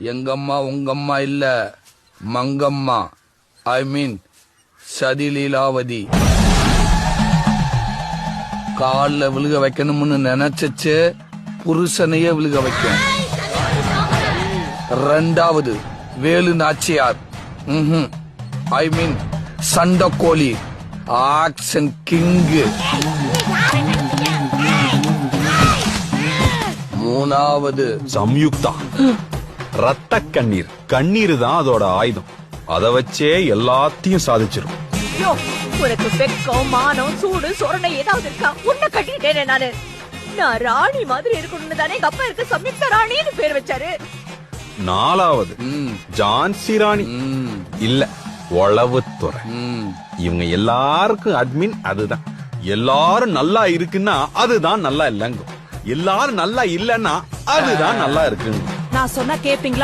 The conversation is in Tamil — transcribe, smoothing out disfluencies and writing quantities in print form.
எங்கம்மா உங்கம்மா இல்ல, மங்கம்மா. ஐ மீன் சதிலீலாவதி. கால்ல விழுக வைக்கணும்னு நினைச்சச்சு புருஷனையே விழுக வைக்கும். ரெண்டாவது வேலு நாச்சியார். ஐ மீன் சண்டக்கோழி, ஆக்ஷன் கிங்கு. மூணாவது சம்யுக்தா, ரத்த கண்ணீர். கண்ணீர் தான் அதோட ஆயுதம். அத வச்சே எல்லாத்தையும் சாதிச்சிரும். உனக்கு வெக்கம், மானம், சூடு, சொரணை ஏதாவது இருக்கா? உன்னை கட்டிட்டேனே நானு. நான் ராணி மாதிரி இருக்கணும்னு தானே எங்க அப்பா இருக்க சம்யுக்தா ராணின்னு பேர் வச்சாரு. நாலாவது ஜான்சி ராணி இல்ல, உளவுத்துறை. இவங்க எல்லாருக்கும் அட்மின் அதுதான். எல்லாரும் நல்லா இருக்குன்னா அதுதான் நல்லா இல்லங்க. எல்லாரும் நல்லா இல்லன்னா அதுதான் நல்லா இருக்குங்க. நான் சொன்னா கேப்பீங்களா?